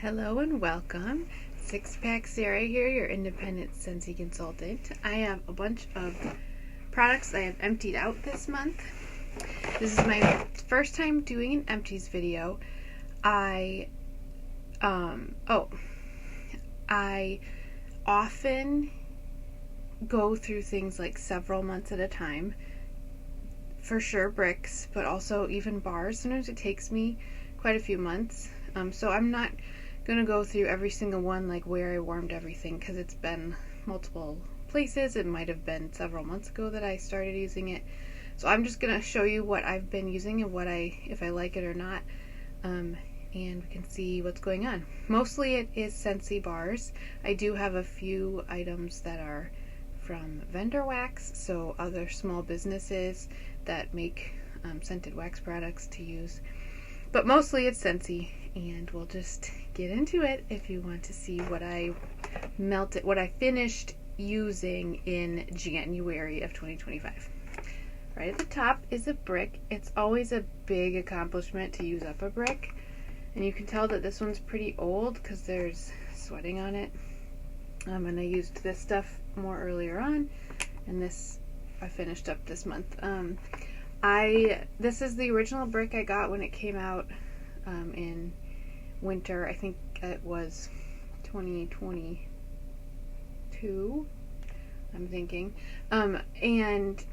Hello and welcome. Six Pack Sarah here, your independent Scentsy consultant. I have a bunch of products I have emptied out this month. This is my first time doing an empties video. I often go through things like several months at a time. For sure bricks, but also even bars. Sometimes it takes me quite a few months. So I'm not gonna go through every single one, like where I warmed everything, because it's been multiple places. It might have been several months ago that I started using it. So I'm just gonna show you what I've been using and if I like it or not, and we can see what's going on. Mostly it is Scentsy bars. I do have a few items that are from vendor wax, so other small businesses that make scented wax products to use. But mostly it's Scentsy, and we'll just get into it if you want to see what I finished using in January of 2025. Right at the top is a brick. It's always a big accomplishment to use up a brick, and you can tell that this one's pretty old because there's sweating on it. And I used this stuff more earlier on, and this I finished up this month. This is the original brick I got when it came out in winter. I think it was 2022, I'm thinking. And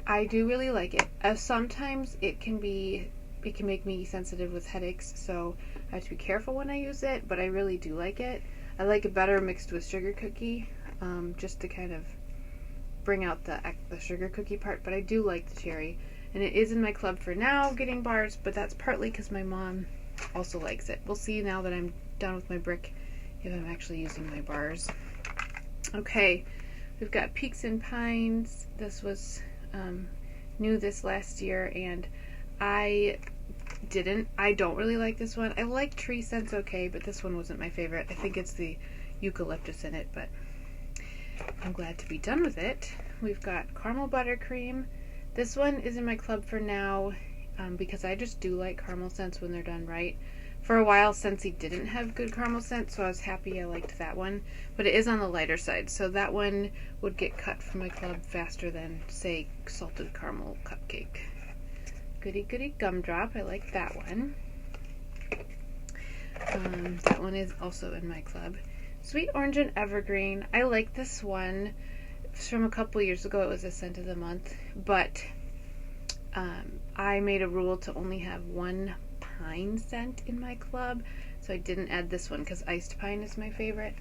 I do really like it. Sometimes it can make me sensitive with headaches, so I have to be careful when I use it, but I really do like it. I like it better mixed with sugar cookie, just to kind of bring out the sugar cookie part, but I do like the cherry. And it is in my club for now, getting bars, but that's partly because my mom also likes it. We'll see now that I'm done with my brick if I'm actually using my bars. Okay, we've got Peaks and Pines. This was new this last year, and I don't really like this one. I like tree scents okay, but this one wasn't my favorite. I think it's the eucalyptus in it, but I'm glad to be done with it. We've got Caramel Buttercream. This one is in my club for now because I just do like caramel scents when they're done right. For a while, Scentsy didn't have good caramel scents, so I was happy I liked that one. But it is on the lighter side, so that one would get cut from my club faster than, say, Salted Caramel Cupcake. Goody Goody Gumdrop. I like that one. That one is also in my club. Sweet Orange and Evergreen. I like this one. From a couple years ago, it was a scent of the month, but I made a rule to only have one pine scent in my club, so I didn't add this one because iced pine is my favorite.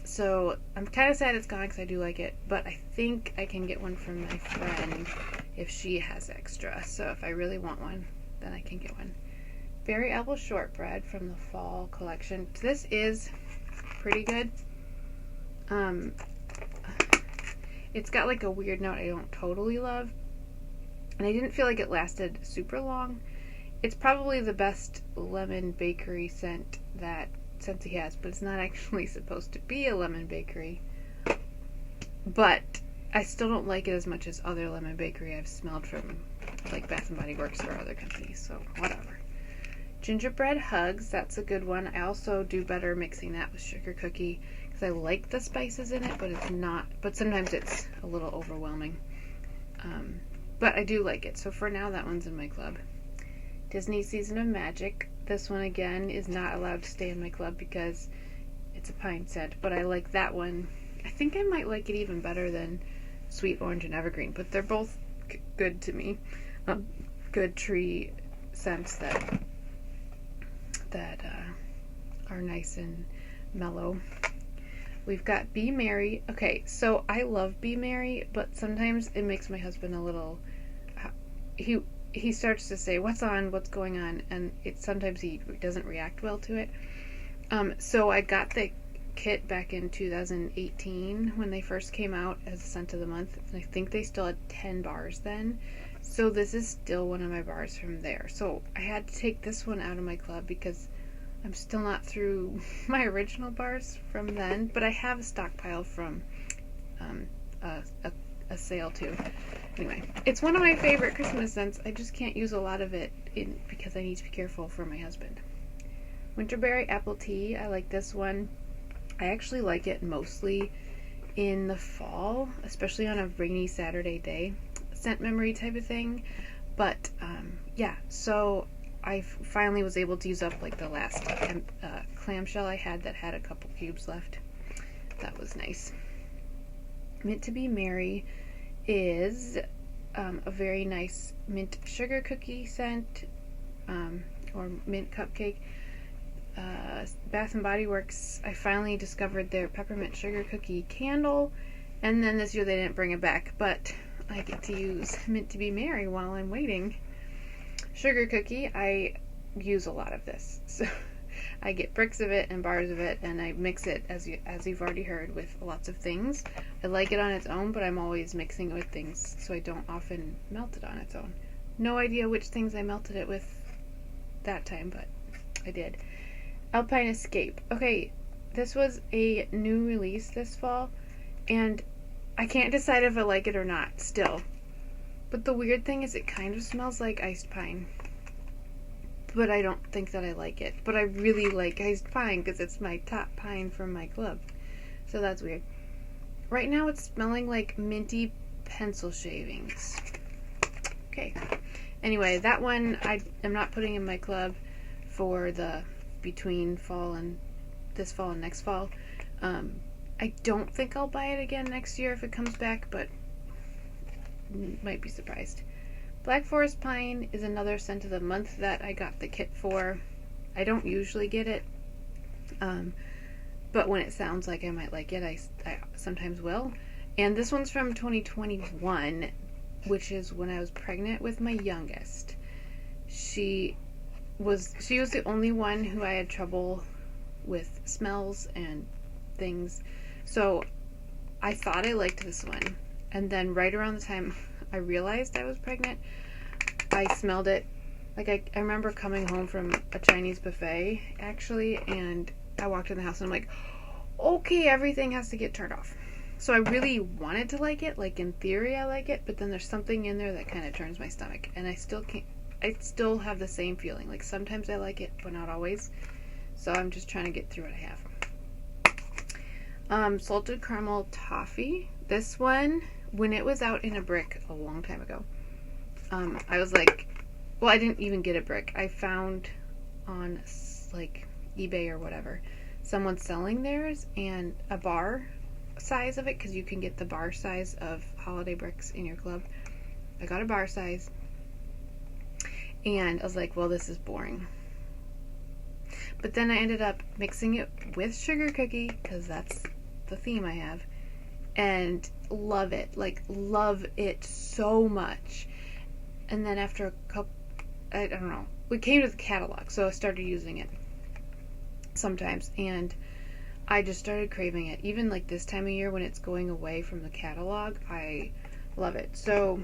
So I'm kind of sad it's gone because I do like it, but I think I can get one from my friend if she has extra. So if I really want one, then I can get one. Berry Apple Shortbread from the fall collection. This is pretty good. It's got like a weird note I don't totally love, and I didn't feel like it lasted super long. It's probably the best lemon bakery scent that Scentsy has, but it's not actually supposed to be a lemon bakery. But I still don't like it as much as other lemon bakery I've smelled from, like Bath & Body Works or other companies, so whatever. Gingerbread Hugs, that's a good one. I also do better mixing that with sugar cookie because I like the spices in it, but sometimes it's a little overwhelming. But I do like it, so for now that one's in my club. Disney Season of Magic. This one again is not allowed to stay in my club because it's a pine scent, but I like that one. I think I might like it even better than Sweet Orange and Evergreen, but they're both good to me. Good tree scents that are nice and mellow. We've got Be Merry. Okay, so I love Be Merry, but sometimes it makes my husband a little... He starts to say, what's on, what's going on, and sometimes he doesn't react well to it. So I got the kit back in 2018 when they first came out as a scent of the month, and I think they still had 10 bars then. So this is still one of my bars from there. So I had to take this one out of my club because I'm still not through my original bars from then, but I have a stockpile from a sale too. Anyway, it's one of my favorite Christmas scents. I just can't use a lot of it because I need to be careful for my husband. Winterberry apple tea. I like this one. I actually like it mostly in the fall, especially on a rainy Saturday day. Scent memory type of thing. But yeah, so I finally was able to use up like the last clamshell I had that had a couple cubes left. That was nice. Mint to be Merry is a very nice mint sugar cookie scent, or mint cupcake. Bath & Body Works, I finally discovered their peppermint sugar cookie candle, and then this year they didn't bring it back, but I get to use Mint to be Merry while I'm waiting. Sugar cookie, I use a lot of this, so I get bricks of it and bars of it, and I mix it, as you've already heard, with lots of things. I like it on its own, but I'm always mixing it with things, so I don't often melt it on its own. No idea which things I melted it with that time, but I did. Alpine Escape. Okay, this was a new release this fall, and I can't decide if I like it or not still. But the weird thing is it kind of smells like iced pine. But I don't think that I like it. But I really like iced pine because it's my top pine from my club. So that's weird. Right now it's smelling like minty pencil shavings. Okay. Anyway, that one I am not putting in my club for the between this fall and next fall. I don't think I'll buy it again next year if it comes back, but might be surprised. Black Forest Pine is another scent of the month that I got the kit for. I don't usually get it, but when it sounds like I might like it, I sometimes will. And this one's from 2021, which is when I was pregnant with my youngest. She was the only one who I had trouble with smells and things, so I thought I liked this one, and then right around the time I realized I was pregnant, I smelled it. Like I remember coming home from a Chinese buffet actually, and I walked in the house and I'm like, okay, everything has to get turned off. So I really wanted to like it, like in theory I like it, but then there's something in there that kind of turns my stomach, and I still have the same feeling. Like sometimes I like it, but not always. So I'm just trying to get through what I have. Salted caramel toffee. This one, when it was out in a brick a long time ago, I was like, well, I didn't even get a brick. I found on like eBay or whatever, someone selling theirs and a bar size of it, because you can get the bar size of holiday bricks in your club. I got a bar size. And I was like, well, this is boring. But then I ended up mixing it with sugar cookie, because that's the theme I have. And love it. Like, love it so much. And then after a couple, I don't know. We came to the catalog, so I started using it sometimes. And I just started craving it. Even like this time of year when it's going away from the catalog, I love it. So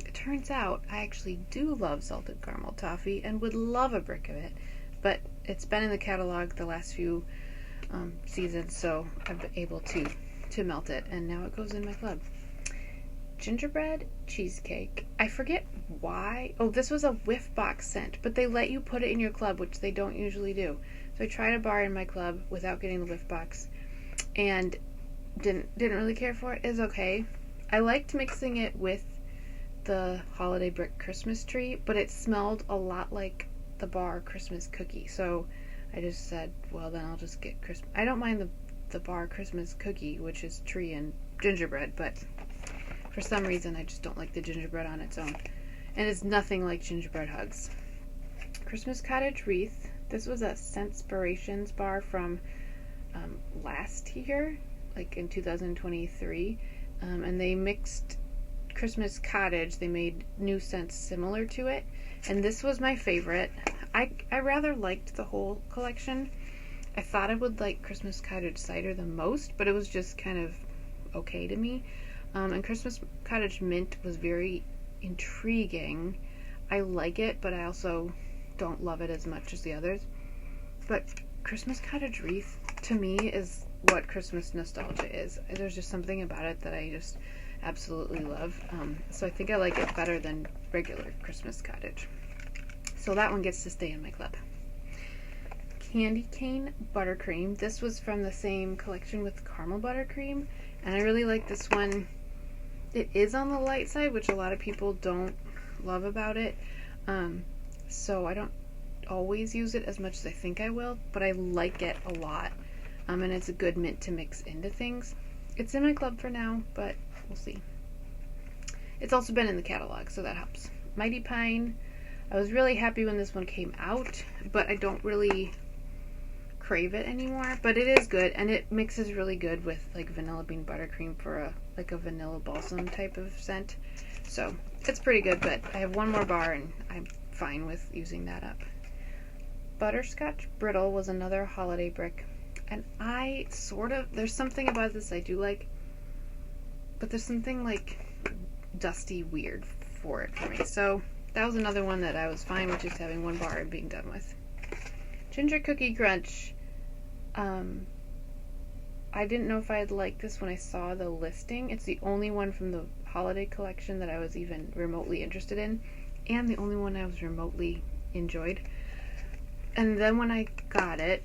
it turns out I actually do love salted caramel toffee and would love a brick of it, but it's been in the catalog the last few seasons, so I've been able to melt it, and now it goes in my club. Gingerbread cheesecake. I forget why. Oh, this was a whiff box scent, but they let you put it in your club, which they don't usually do. So I tried a bar in my club without getting the whiff box, and didn't really care for it. It's okay. I liked mixing it with the holiday brick Christmas tree, but it smelled a lot like the bar Christmas cookie, so I just said, well, then I'll just get Christmas. I don't mind the bar Christmas cookie, which is tree and gingerbread, but for some reason I just don't like the gingerbread on its own, and it's nothing like gingerbread hugs. Christmas cottage wreath. This was a Scentspirations bar from last year, like in 2023, and they mixed Christmas cottage. They made new scents similar to it, and this was my favorite. I rather liked the whole collection. I thought I would like Christmas cottage cider the most, but it was just kind of okay to me. And Christmas cottage mint was very intriguing. I like it, but I also don't love it as much as the others. But Christmas cottage wreath to me is what Christmas nostalgia is. There's just something about it that I just absolutely love. So I think I like it better than regular Christmas cottage. So that one gets to stay in my club. candy cane buttercream. This was from the same collection with caramel buttercream, and I really like this one. It is on the light side, which a lot of people don't love about it. So I don't always use it as much as I think I will, but I like it a lot. And it's a good mint to mix into things. It's in my club for now, but we'll see. It's also been in the catalog, so that helps. Mighty Pine. I was really happy when this one came out, but I don't really crave it anymore. But it is good, and it mixes really good with like vanilla bean buttercream for a vanilla balsam type of scent. So it's pretty good, but I have one more bar and I'm fine with using that up. Butterscotch Brittle was another holiday brick, and there's something about this I do like, but there's something like dusty weird for it for me. So that was another one that I was fine with just having one bar and being done with. Ginger Cookie Crunch. I didn't know if I'd like this when I saw the listing. It's the only one from the holiday collection that I was even remotely interested in, and the only one I was remotely enjoyed. And then when I got it,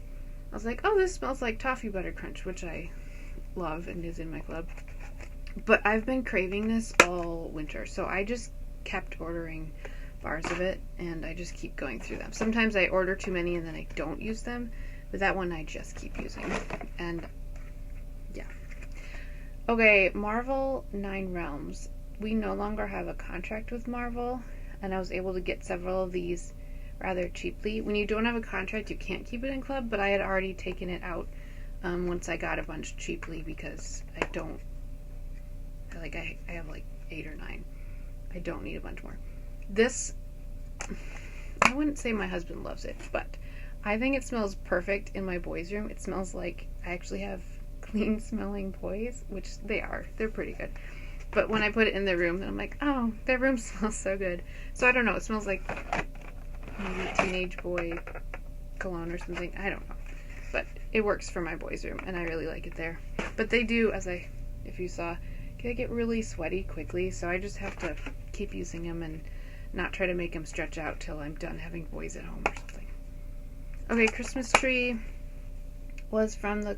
I was like, oh, this smells like Toffee Butter Crunch, which I love and is in my club. But I've been craving this all winter, so I just kept ordering bars of it, and I just keep going through them. Sometimes I order too many and then I don't use them, but that one I just keep using. And yeah. Okay, Marvel 9 Realms. We no longer have a contract with Marvel, and I was able to get several of these rather cheaply. When you don't have a contract, you can't keep it in club, but I had already taken it out once I got a bunch cheaply because I have like 8 or 9. I don't need a bunch more. This, I wouldn't say my husband loves it, but I think it smells perfect in my boys' room. It smells like I actually have clean smelling boys, which they are. They're pretty good. But when I put it in their room, I'm like, oh, their room smells so good. So I don't know. It smells like maybe teenage boy cologne or something. I don't know. But it works for my boys' room, and I really like it there. But they do, if you saw, they get really sweaty quickly, so I just have to keep using them and not try to make them stretch out till I'm done having boys at home or something. Okay, Christmas Tree was from the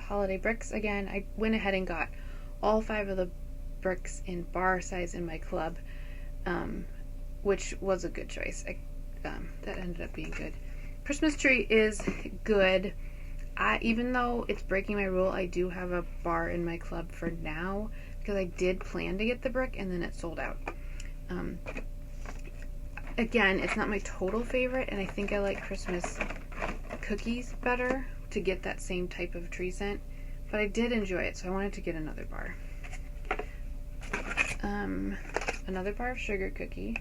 holiday bricks again. I went ahead and got all 5 of the bricks in bar size in my club, which was a good choice. That ended up being good. Christmas Tree is good. Even though it's breaking my rule, I do have a bar in my club for now because I did plan to get the brick and then it sold out. Again, it's not my total favorite, and I think I like Christmas cookies better to get that same type of tree scent, but I did enjoy it, so I wanted to get another bar. Another bar of sugar cookie.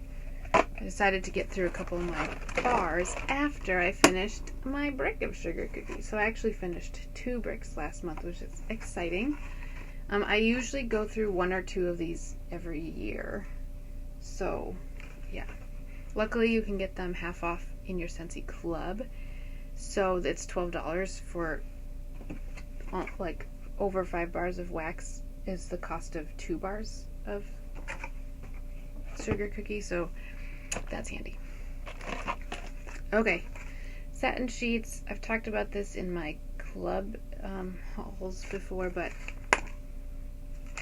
I decided to get through a couple of my bars after I finished my brick of sugar cookies. So I actually finished 2 bricks last month, which is exciting. I usually go through 1 or 2 of these every year. So, yeah. Luckily, you can get them half off in your Scentsy club. So it's $12 for like over 5 bars of wax is the cost of 2 bars of sugar cookie. So that's handy. Okay, satin sheets. I've talked about this in my club hauls before, but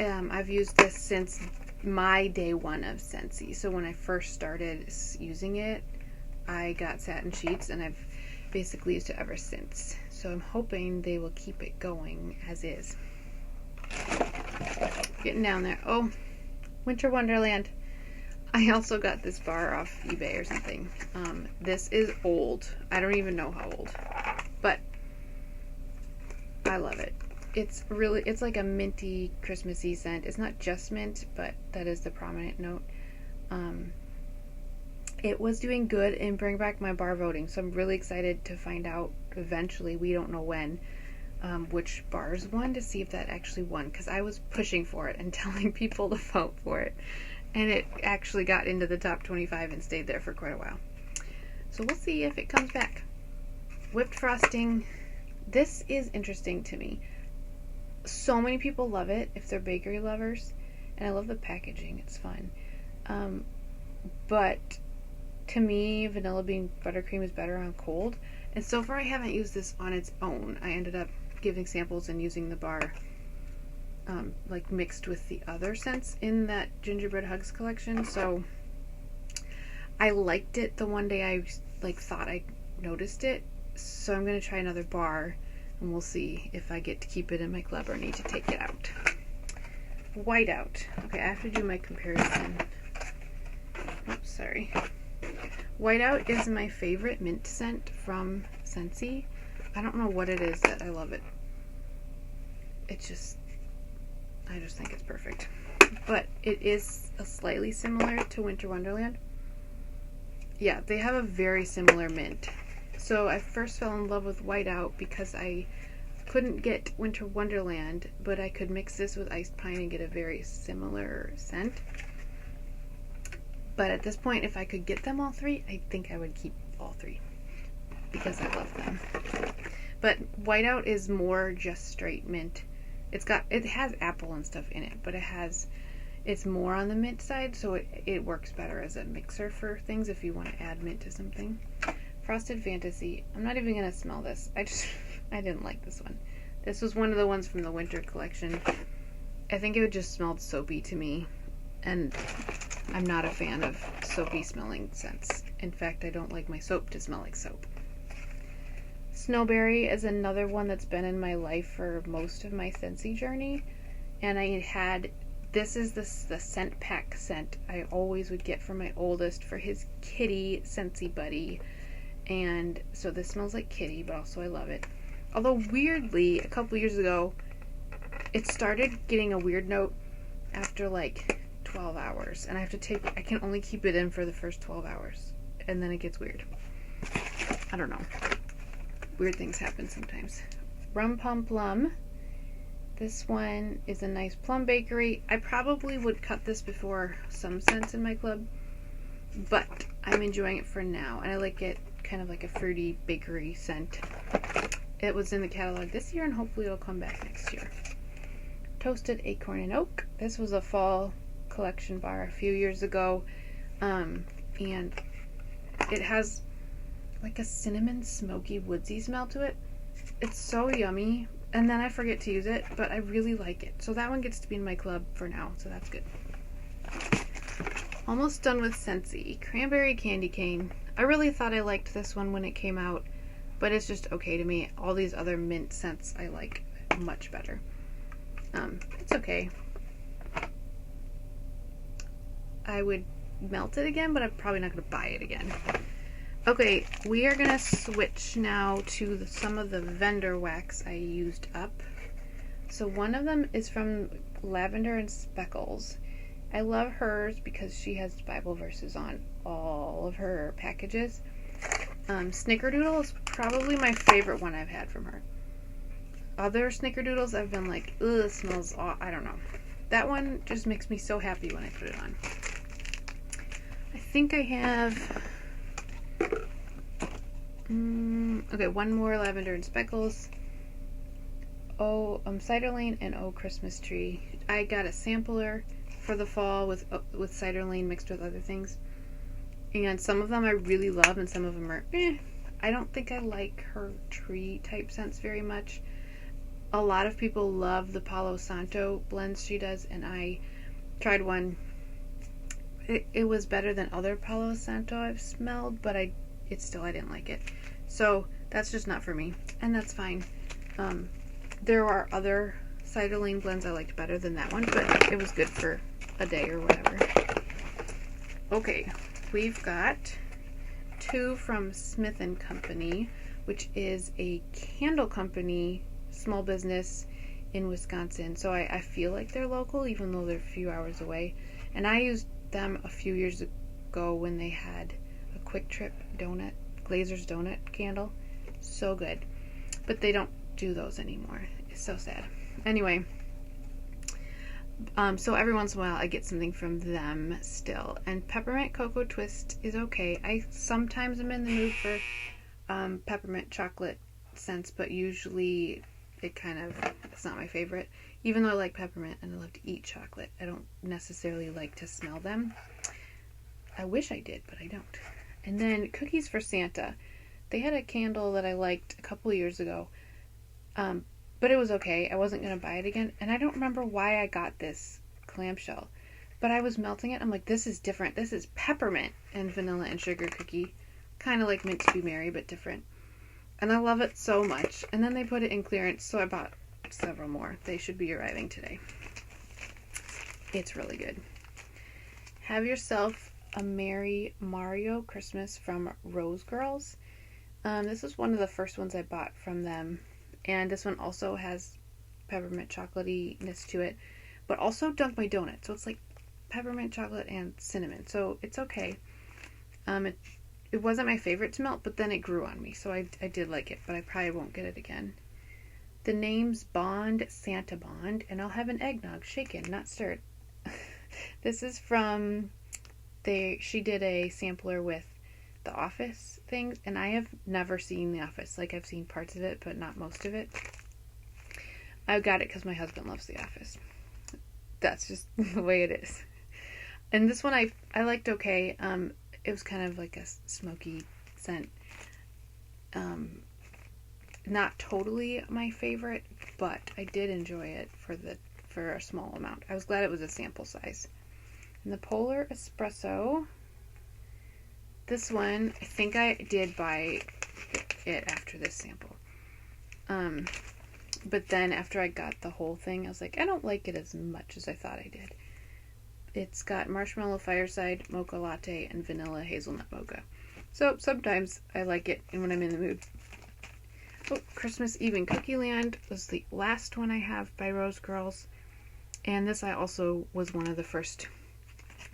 I've used this since my day 1 of Scentsy. So when I first started using it, I got satin sheets, and I've basically used it ever since. So I'm hoping they will keep it going as is. Getting down there. Oh, Winter Wonderland. I also got this bar off eBay or something. This is old. I don't even know how old, but I love it. It's like a minty, Christmassy scent. It's not just mint, but that is the prominent note. It was doing good in Bring Back My Bar voting, so I'm really excited to find out eventually, we don't know when, which bars won, to see if that actually won, because I was pushing for it and telling people to vote for it, and it actually got into the top 25 and stayed there for quite a while. So we'll see if it comes back. Whipped frosting. This is interesting to me. So many people love it if they're bakery lovers, and I love the packaging. It's fun. But To me, vanilla bean buttercream is better on cold. And so far I haven't used this on its own. I ended up giving samples and using the bar like mixed with the other scents in that Gingerbread Hugs collection. So I liked it the one day I like thought I noticed it. So I'm going to try another bar and we'll see if I get to keep it in my club or need to take it out. Whiteout. Okay, I have to do my comparison. Oops, sorry. Whiteout is my favorite mint scent from Scentsy. I don't know what it is that I love it. I just think it's perfect. But it is slightly similar to Winter Wonderland. Yeah, they have a very similar mint. So I first fell in love with Whiteout because I couldn't get Winter Wonderland, but I could mix this with Iced Pine and get a very similar scent. But at this point, if I could get them all three, I think I would keep all three because I love them. But Whiteout is more just straight mint. It has apple and stuff in it, but it's more on the mint side, so it works better as a mixer for things if you want to add mint to something. Frosted Fantasy. I'm not even gonna smell this. I didn't like this one. This was one of the ones from the winter collection. I think it just smelled soapy to me, and I'm not a fan of soapy smelling scents. In fact, I don't like my soap to smell like soap. Snowberry is another one that's been in my life for most of my Scentsy journey, and this is the scent pack scent I always would get from my oldest for his kitty Scentsy buddy, and so this smells like kitty, but also I love it. Although weirdly, a couple years ago, it started getting a weird note after like 12 hours, and I can only keep it in for the first 12 hours, and then it gets weird. I don't know. Weird things happen sometimes. Rum Pum Plum. This one is a nice plum bakery. I probably would cut this before some scents in my club, but I'm enjoying it for now, and I like it kind of like a fruity bakery scent. It was in the catalog this year, and hopefully it'll come back next year. Toasted Acorn and Oak. This was a fall collection bar a few years ago, and it has like a cinnamon smoky woodsy smell to it. It's so yummy, and then I forget to use it, but I really like it. So that one gets to be in my club for now, so that's good. Almost done with Scentsy. Cranberry Candy Cane. I really thought I liked this one when it came out, but it's just okay to me. All these other mint scents I like much better. It's okay. I would melt it again, but I'm probably not going to buy it again. Okay, we are going to switch now to some of the vendor wax I used up. So one of them is from Lavender and Speckles. I love hers because she has Bible verses on all of her packages. Snickerdoodle is probably my favorite one I've had from her. Other Snickerdoodles I've been like, ugh, it smells I don't know. That one just makes me so happy when I put it on. I think I have okay, one more Lavender and Speckles. Cider Lane and Christmas Tree. I got a sampler for the fall with Cider Lane mixed with other things. And some of them I really love and some of them are I don't think I like her tree type scents very much. A lot of people love the Palo Santo blends she does, and I tried one. It was better than other Palo Santo I've smelled, but I didn't like it. So that's just not for me, and that's fine. There are other Cider Lane blends I liked better than that one, but it was good for a day or whatever. Okay, we've got two from Smith & Company, which is a candle company, small business in Wisconsin. So I feel like they're local, even though they're a few hours away. And I used them a few years ago when they had a Quick Trip donut, Glazer's donut candle. So good. But they don't do those anymore. It's so sad. Anyway, so every once in a while I get something from them still. And Peppermint Cocoa Twist is okay. I sometimes am in the mood for peppermint chocolate scents, but usually it's not my favorite. Even though I like peppermint and I love to eat chocolate, I don't necessarily like to smell them. I wish I did, but I don't. And then cookies for Santa. They had a candle that I liked a couple of years ago, but it was okay. I wasn't going to buy it again. And I don't remember why I got this clamshell, but I was melting it. I'm like, this is different. This is peppermint and vanilla and sugar cookie. Kind of like Mint to be Merry, but different. And I love it so much. And then they put it in clearance, so I bought several more. They should be arriving today. It's really good. Have yourself a Merry Mario Christmas from Rose Girls. This is one of the first ones I bought from them. And this one also has peppermint chocolatey-ness to it, but also Dunk My Donut. So it's like peppermint chocolate and cinnamon. So it's okay. It wasn't my favorite to melt, but then it grew on me. So I did like it, but I probably won't get it again. The name's Bond Santa Bond, and I'll have an eggnog shaken, not stirred. This is from, she did a sampler with The Office things, and I have never seen The Office. Like, I've seen parts of it, but not most of it. I got it because my husband loves The Office. That's just the way it is. And this one I liked okay. It was kind of like a smoky scent. Not totally my favorite, but I did enjoy it for a small amount. I was glad it was a sample size. And the Polar Espresso, this one, I think I did buy it after this sample. But then after I got the whole thing, I was like, I don't like it as much as I thought I did. It's got marshmallow fireside, mocha latte, and vanilla hazelnut mocha. So sometimes I like it when I'm in the mood. Oh, Christmas Eve in Cookie Land was the last one I have by Rose Girls. And this I also was one of the first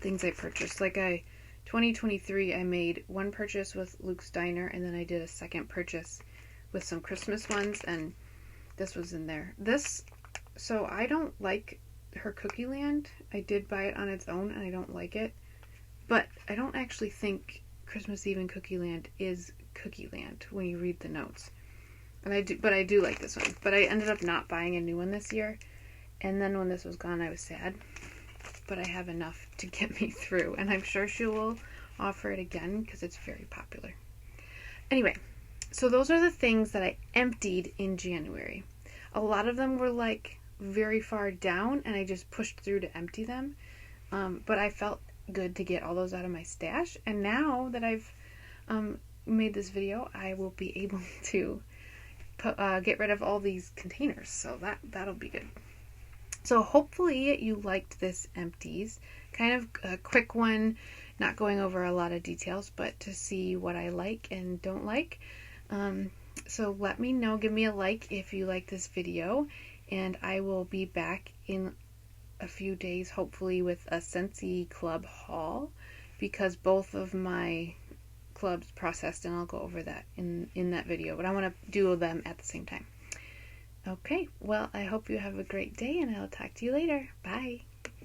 things I purchased. 2023, I made one purchase with Luke's Diner, and then I did a second purchase with some Christmas ones, and this was in there. So I don't like her Cookie Land. I did buy it on its own, and I don't like it. But I don't actually think Christmas Eve in Cookie Land is Cookie Land when you read the notes. But I do like this one. But I ended up not buying a new one this year. And then when this was gone, I was sad. But I have enough to get me through. And I'm sure she will offer it again because it's very popular. Anyway, so those are the things that I emptied in January. A lot of them were like very far down, and I just pushed through to empty them. But I felt good to get all those out of my stash. And now that I've made this video, I will be able to get rid of all these containers. So that'll be good. So hopefully you liked this empties. Kind of a quick one, not going over a lot of details, but to see what I like and don't like. So let me know, give me a like if you like this video, and I will be back in a few days, hopefully with a Scentsy club haul, because both of my clubs processed, and I'll go over that in that video, but I want to do them at the same time. Okay, well, I hope you have a great day, and I'll talk to you later. Bye.